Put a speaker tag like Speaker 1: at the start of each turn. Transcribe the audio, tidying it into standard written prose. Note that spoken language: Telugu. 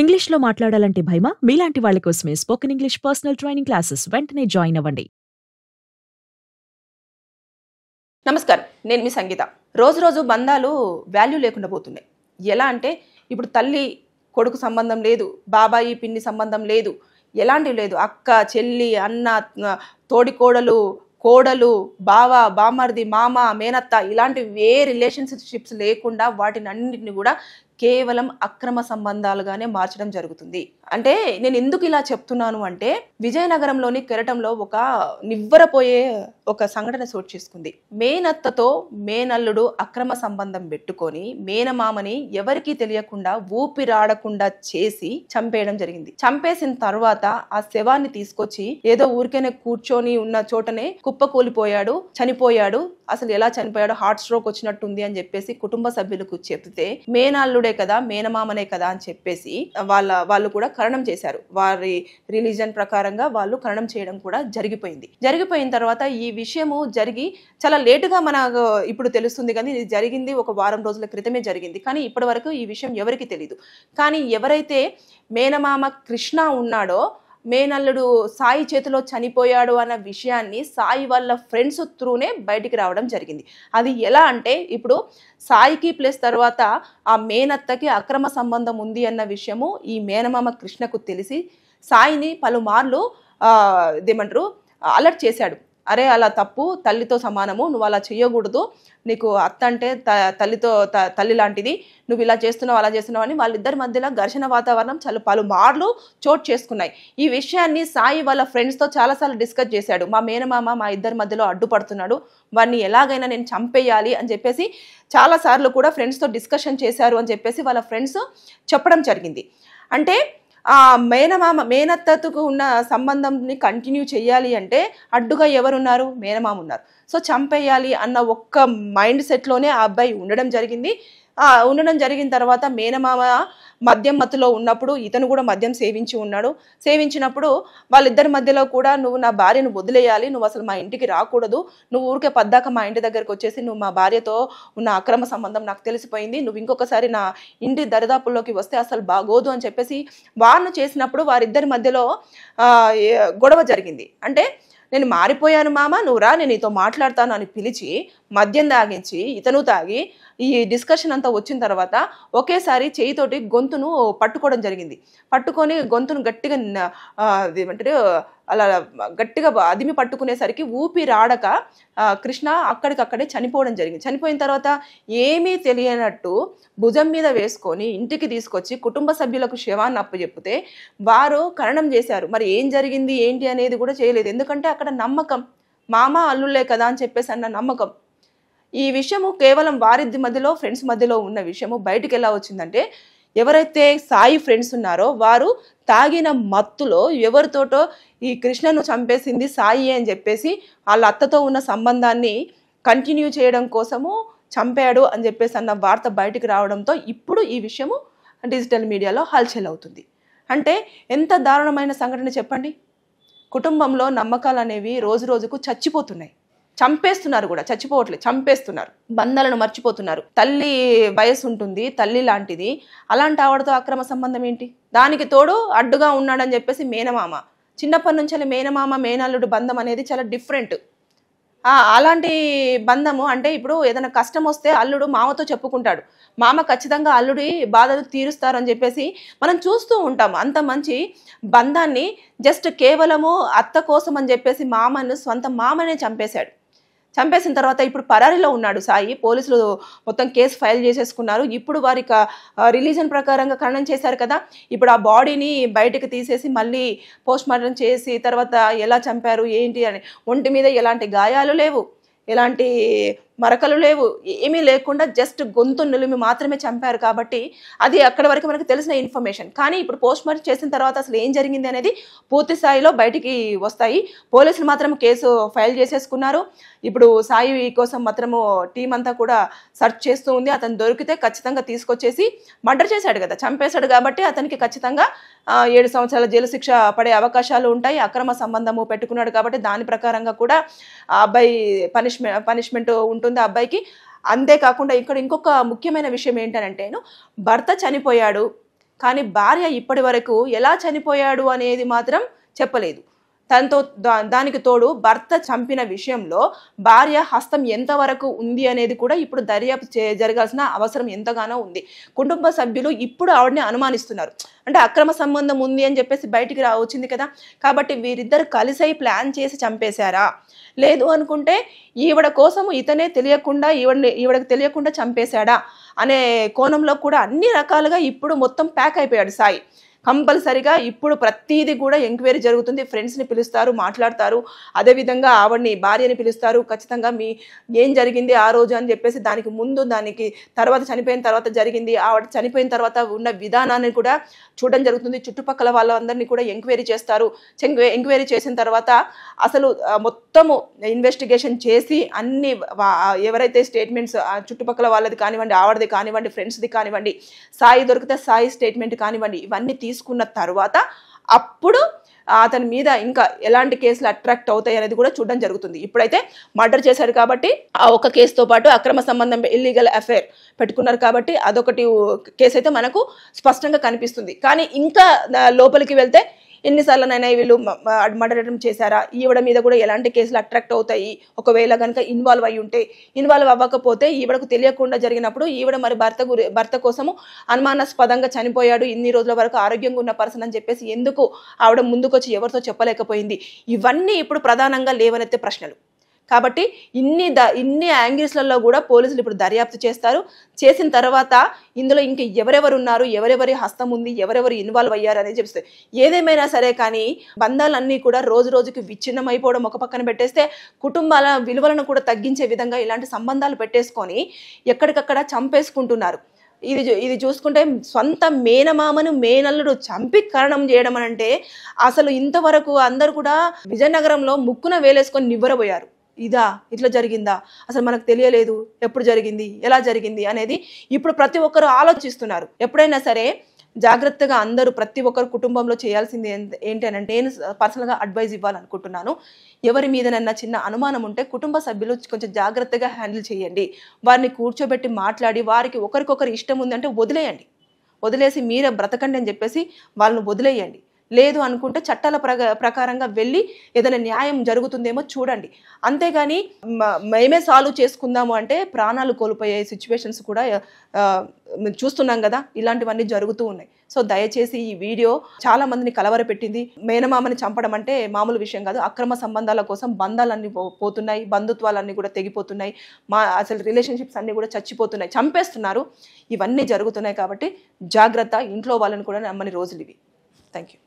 Speaker 1: ఇంగ్లీష్‌లో మాట్లాడాలంటే భయమా? మీలాంటి వాళ్ళ కోసమే spoken English personal training classes వెంటనే జాయిన్ అవ్వండి.
Speaker 2: నమస్కారం. నేను మీ సంగీత. రోజు రోజు బంధాలు వాల్యూ లేకుండా పోతున్నాయి. ఎలా అంటే ఇప్పుడు తల్లి, కొడుకు సంబంధం లేదు. బాబాయి, పిన్ని సంబంధం లేదు. ఎలాంటివి లేదు. అక్క, చెల్లి, అన్న, తోడికోడలు, కోడలు, బావ, బామర్ది, మామ, మేనత్త ఇలాంటి రిలేషన్‌షిప్స్ లేకుండా వాటినన్నిటిని కూడా కేవలం అక్రమ సంబంధాలుగానే మార్చడం జరుగుతుంది. అంటే నేను ఎందుకు ఇలా చెప్తున్నాను అంటే విజయనగరంలోని కెరటంలో ఒక నివ్వెరపోయే ఒక సంఘటన చోటు చేసుకుంది. మేనత్తతో మేనల్లుడు అక్రమ సంబంధం పెట్టుకొని మేనమామని ఎవరికీ తెలియకుండా ఊపిరాడకుండా చేసి చంపేయడం జరిగింది. చంపేసిన తర్వాత ఆ శవాన్ని తీసుకొచ్చి ఏదో ఊరికేనే కూర్చొని ఉన్న చోటనే కుప్పకూలిపోయాడు, చనిపోయాడు. అసలు ఎలా చనిపోయాడో హార్ట్ స్ట్రోక్ వచ్చినట్టుంది అని చెప్పేసి కుటుంబ సభ్యులకు చెప్తే మేనల్లుడే కదా, మేనమామనే కదా అని చెప్పేసి వాళ్ళు కూడా కరణం చేశారు. వారి రిలీజన్ ప్రకారంగా వాళ్ళు కరణం చేయడం కూడా జరిగిపోయిన తర్వాత ఈ విషయము జరిగి చాలా లేటుగా మనకు ఇప్పుడు తెలుస్తుంది. కానీ ఇది జరిగింది ఒక వారం రోజుల క్రితమే జరిగింది. కానీ ఇప్పటి వరకు ఈ విషయం ఎవరికి తెలియదు. కానీ ఎవరైతే మేనమామ కృష్ణ ఉన్నాడో మేనల్లుడు సాయి చేతిలో చనిపోయాడు అన్న విషయాన్ని సాయి వాళ్ళ ఫ్రెండ్స్ త్రూనే బయటికి రావడం జరిగింది. అది ఎలా అంటే ఇప్పుడు సాయికి ప్లస్ తర్వాత ఆ మేనత్తకి అక్రమ సంబంధం ఉంది అన్న విషయము ఈ మేనమామ కృష్ణకు తెలిసి సాయిని పలుమార్లు ఇదేమంటారు అలర్ట్ చేశాడు. అరే అలా తప్పు, తల్లితో సమానము, నువ్వు అలా చేయకూడదు, నీకు అత్త అంటే తల్లి లాంటిది, నువ్వు ఇలా చేస్తున్నావు అలా చేస్తున్నావు అని వాళ్ళిద్దరి మధ్యలో ఘర్షణ వాతావరణం చాలా పలుమార్లు చోటు చేసుకున్నాయి. ఈ విషయాన్ని సాయి వాళ్ళ ఫ్రెండ్స్తో చాలాసార్లు డిస్కస్ చేశాడు. మా మేనమామ మా ఇద్దరి మధ్యలో అడ్డుపడుతున్నాడు, వాడిని ఎలాగైనా నేను చంపేయాలి అని చెప్పేసి చాలాసార్లు కూడా ఫ్రెండ్స్తో డిస్కషన్ చేశారు అని చెప్పేసి వాళ్ళ ఫ్రెండ్స్ చెప్పడం జరిగింది. అంటే ఆ మేనత్తకు ఉన్న సంబంధంని కంటిన్యూ చేయాలి అంటే అడ్డుగా ఎవరున్నారు? మేనమామ ఉన్నారు. సో చంపేయాలి అన్న ఒక్క మైండ్ సెట్లోనే ఆ అబ్బాయి ఉండడం జరిగిన తర్వాత మేనమామ మద్యం మత్తులో ఉన్నప్పుడు ఇతను కూడా మద్యం సేవించినప్పుడు వాళ్ళిద్దరి మధ్యలో కూడా నువ్వు నా భార్యను వదిలేయాలి, నువ్వు అసలు మా ఇంటికి రాకూడదు, నువ్వు ఊరికే పద్దాక మా ఇంటి దగ్గరకు వచ్చేసి నువ్వు మా భార్యతో ఉన్న అక్రమ సంబంధం నాకు తెలిసిపోయింది, నువ్వు ఇంకొకసారి నా ఇంటి దరిదాపుల్లోకి వస్తే అసలు బాగోదు అని చెప్పేసి వార్ను చేసినప్పుడు వారిద్దరి మధ్యలో గొడవ జరిగింది. అంటే నేను మారిపోయాను మామ, నువ్వు రా, నేను నీతో మాట్లాడతాను అని పిలిచి మద్యం తాగించి ఇతను తాగి ఈ డిస్కషన్ అంతా వచ్చిన తర్వాత ఒకేసారి చేయితోటి గొంతును పట్టుకోవడం జరిగింది. పట్టుకొని గొంతును గట్టిగా ఏమంటారు అలా గట్టిగా అదిమి పట్టుకునేసరికి ఊపిరాడక కృష్ణ అక్కడికక్కడే చనిపోవడం జరిగింది. చనిపోయిన తర్వాత ఏమీ తెలియనట్టు భుజం మీద వేసుకొని ఇంటికి తీసుకొచ్చి కుటుంబ సభ్యులకు శవాన్ని అప్పచెప్పితే వారు కరణం చేశారు. మరి ఏం జరిగింది ఏంటి అనేది కూడా చేయలేదు. ఎందుకంటే అక్కడ నమ్మకం, మామ అల్లుళ్ళే కదా అని చెప్పేసి అన్న నమ్మకం. ఈ విషయము కేవలం వారిద్దరి మధ్యలో ఫ్రెండ్స్ మధ్యలో ఉన్న విషయము బయటికి ఎలా వచ్చిందంటే ఎవరైతే సాయి ఫ్రెండ్స్ ఉన్నారో వారు తాగిన మత్తులో ఎవరితోటో ఈ కృష్ణను చంపేసింది సాయి అని చెప్పేసి వాళ్ళ అత్తతో ఉన్న సంబంధాన్ని కంటిన్యూ చేయడం కోసము చంపాడు అని చెప్పేసి అన్న వార్త బయటికి రావడంతో ఇప్పుడు ఈ విషయము డిజిటల్ మీడియాలో హల్చల్ అవుతుంది. అంటే ఎంత దారుణమైన సంఘటన చెప్పండి. కుటుంబంలో నమ్మకాలు అనేవి రోజు రోజుకు చచ్చిపోతున్నాయి. చంపేస్తున్నారు కూడా, చచ్చిపోవట్లేదు, చంపేస్తున్నారు. బంధాలను మర్చిపోతున్నారు. తల్లి వయసు ఉంటుంది, తల్లి లాంటిది, అలాంటి ఆవిడతో అక్రమ సంబంధం ఏంటి? దానికి తోడు అడ్డుగా ఉన్నాడని చెప్పేసి మేనమామ. చిన్నప్పటి నుంచి మేనమామ మేనల్లుడు బంధం అనేది చాలా డిఫరెంట్. అలాంటి బంధము అంటే ఇప్పుడు ఏదైనా కష్టం వస్తే అల్లుడు మామతో చెప్పుకుంటాడు, మామ ఖచ్చితంగా అల్లుడి బాధలు తీరుస్తారు అని చెప్పేసి మనం చూస్తూ ఉంటాము. అంత మంచి బంధాన్ని జస్ట్ కేవలము అత్త కోసం అని చెప్పేసి సొంత మామనే చంపేసిన తర్వాత ఇప్పుడు పరారీలో ఉన్నాడు సాయి. పోలీసులు మొత్తం కేసు ఫైల్ చేసేసుకున్నారు. ఇప్పుడు వారికి రిలీజన్ ప్రకారంగా ఖననం చేశారు కదా, ఇప్పుడు ఆ బాడీని బయటకు తీసేసి మళ్ళీ పోస్ట్ మార్టం చేసి తర్వాత ఎలా చంపారు ఏంటి అని, ఒంటి మీద ఎలాంటి గాయాలు లేవు, ఎలాంటి మరకలు లేవు, ఏమీ లేకుండా జస్ట్ గొంతు నులిమి మాత్రమే చంపారు. కాబట్టి అది అక్కడి వరకు మనకు తెలిసిన ఇన్ఫర్మేషన్. కానీ ఇప్పుడు పోస్ట్ మార్టం చేసిన తర్వాత అసలు ఏం జరిగింది అనేది పూర్తి స్థాయిలో బయటికి వస్తాయి. పోలీసులు మాత్రం కేసు ఫైల్ చేసేసుకున్నారు. ఇప్పుడు సాయి కోసం మాత్రము టీం అంతా కూడా సెర్చ్ చేస్తూ ఉంది. అతను దొరికితే ఖచ్చితంగా తీసుకొచ్చేసి మర్డర్ చేశాడు కదా, చంపేశాడు కాబట్టి అతనికి ఖచ్చితంగా 7 సంవత్సరాల జైలు శిక్ష పడే అవకాశాలు ఉంటాయి. అక్రమ సంబంధము పెట్టుకున్నాడు కాబట్టి దాని ప్రకారంగా కూడా ఆ అబ్బాయి పనిష్మెంట్ ఉంటుంది ఆ అబ్బాయికి. అంతేకాకుండా ఇక్కడ ఇంకొక ముఖ్యమైన విషయం ఏంటంటే భర్త చనిపోయాడు, కానీ భార్య ఇప్పటి వరకు ఎలా చనిపోయాడు అనేది మాత్రం చెప్పలేదు. తనతో దానికి తోడు భర్త చంపిన విషయంలో భార్య హస్తం ఎంతవరకు ఉంది అనేది కూడా ఇప్పుడు దర్యాప్తు జరగాల్సిన అవసరం ఎంతగానో ఉంది. కుటుంబ సభ్యులు ఇప్పుడు ఆవిడని అనుమానిస్తున్నారు. అంటే అక్రమ సంబంధం ఉంది అని చెప్పేసి బయటికి వచ్చింది కదా, కాబట్టి వీరిద్దరు కలిసి ప్లాన్ చేసి చంపేశారా, లేదు అనుకుంటే ఈవిడ కోసం ఇతనే తెలియకుండా ఈవిడకి తెలియకుండా చంపేశాడా అనే కోణంలో కూడా అన్ని రకాలుగా ఇప్పుడు మొత్తం ప్యాక్ అయిపోయాడు సాయి. కంపల్సరిగా ఇప్పుడు ప్రతిదీ కూడా ఎంక్వైరీ జరుగుతుంది. ఫ్రెండ్స్ని పిలుస్తారు, మాట్లాడతారు. అదేవిధంగా ఆవిడని భార్యని పిలుస్తారు. ఖచ్చితంగా ఏం జరిగింది ఆ రోజు అని చెప్పేసి దానికి ముందు దానికి తర్వాత చనిపోయిన తర్వాత జరిగింది, ఆవిడ చనిపోయిన తర్వాత ఉన్న విధానాన్ని కూడా చూడడం జరుగుతుంది. చుట్టుపక్కల వాళ్ళందరినీ కూడా ఎంక్వైరీ చేస్తారు. ఎంక్వైరీ చేసిన తర్వాత అసలు మొత్తము ఇన్వెస్టిగేషన్ చేసి అన్ని ఎవరైతే స్టేట్మెంట్స్ చుట్టుపక్కల వాళ్ళది కానివ్వండి, ఆవిడది కానివ్వండి, ఫ్రెండ్స్ది కానివ్వండి, సాయి దొరికితే సాయి స్టేట్మెంట్ కానివ్వండి, ఇవన్నీ తీసుకున్న తర్వాత అప్పుడు అతని మీద ఇంకా ఎలాంటి కేసులు అట్రాక్ట్ అవుతాయి అనేది కూడా చూడడం జరుగుతుంది. ఇప్పుడైతే మర్డర్ చేశారు కాబట్టి ఆ ఒక కేసుతో పాటు అక్రమ సంబంధం ఇల్లీగల్ అఫైర్ పెట్టుకున్నారు కాబట్టి అదొకటి కేసు అయితే మనకు స్పష్టంగా కనిపిస్తుంది. కానీ ఇంకా లోపలికి వెళ్తే ఎన్నిసార్లునైనా వీళ్ళు మర్డర్ అటెంప్ట్ చేశారా, ఈవిడ మీద కూడా ఎలాంటి కేసులు అట్రాక్ట్ అవుతాయి, ఒకవేళ కనుక ఇన్వాల్వ్ అయ్యి ఉంటే, ఇన్వాల్వ్ అవ్వకపోతే ఈవిడకు తెలియకుండా జరిగినప్పుడు ఈవిడ మరి భర్త కోసము అనుమానాస్పదంగా చనిపోయాడు, ఇన్ని రోజుల వరకు ఆరోగ్యంగా ఉన్న పర్సన్ అని చెప్పేసి ఎందుకు ఆవిడ ముందుకొచ్చి ఎవరితో చెప్పలేకపోయింది, ఇవన్నీ ఇప్పుడు ప్రధానంగా లేవనెత్తే ప్రశ్నలు. కాబట్టి ఇన్ని యాంగిల్స్లలో కూడా పోలీసులు ఇప్పుడు దర్యాప్తు చేస్తారు. చేసిన తర్వాత ఇందులో ఇంక ఎవరెవరు ఉన్నారు, ఎవరెవరి హస్తం ఉంది, ఎవరెవరు ఇన్వాల్వ్ అయ్యారు అనేది చెప్తారు. ఏదేమైనా సరే కానీ బంధాలన్నీ కూడా రోజు రోజుకి విచ్ఛిన్నమైపోవడం ఒక పక్కన పెట్టేస్తే కుటుంబాల విలువలను కూడా తగ్గించే విధంగా ఇలాంటి సంబంధాలు పెట్టేసుకొని ఎక్కడికక్కడ చంపేసుకుంటున్నారు. ఇది చూసుకుంటే సొంత మేనమామను మేనల్లుడు చంపి కరణం చేయడం అంటే అసలు ఇంతవరకు అందరు కూడా విజయనగరంలో ముక్కున వేలేసుకొని నివ్వరబోయారు. ఇట్లా జరిగిందా, అసలు మనకు తెలియలేదు, ఎప్పుడు జరిగింది, ఎలా జరిగింది అనేది ఇప్పుడు ప్రతి ఒక్కరు ఆలోచిస్తున్నారు. ఎప్పుడైనా సరే జాగ్రత్తగా అందరూ ప్రతి ఒక్కరు కుటుంబంలో చేయాల్సింది ఏంటి అని అంటే నేను పర్సనల్గా అడ్వైజ్ ఇవ్వాలనుకుంటున్నాను. ఎవరి మీదనన్నా చిన్న అనుమానం ఉంటే కుటుంబ సభ్యులు కొంచెం జాగ్రత్తగా హ్యాండిల్ చేయండి. వారిని కూర్చోబెట్టి మాట్లాడి వారికి ఒకరికొకరు ఇష్టం ఉందంటే వదిలేసి మీరే బ్రతకండి అని చెప్పేసి వాళ్ళని వదిలేయండి. లేదు అనుకుంటే చట్టాల ప్రకారంగా వెళ్ళి ఏదైనా న్యాయం జరుగుతుందేమో చూడండి. అంతేగాని మేమే సాల్వ్ చేసుకుందాము అంటే ప్రాణాలు కోల్పోయే సిచ్యువేషన్స్ కూడా చూస్తున్నాం కదా, ఇలాంటివన్నీ జరుగుతూ ఉన్నాయి. సో దయచేసి ఈ వీడియో చాలా మందిని కలవరపెట్టింది. మేనమామని చంపడం అంటే మామూలు విషయం కాదు. అక్రమ సంబంధాల కోసం బంధాలన్నీ పోతున్నాయి, బంధుత్వాలన్నీ కూడా తెగిపోతున్నాయి, అసలు రిలేషన్షిప్స్ అన్నీ కూడా చచ్చిపోతున్నాయి, చంపేస్తున్నారు. ఇవన్నీ జరుగుతున్నాయి కాబట్టి జాగ్రత్త. ఇంట్లో వాళ్ళని కూడా నమ్మని రోజులు ఇవి. Thank you.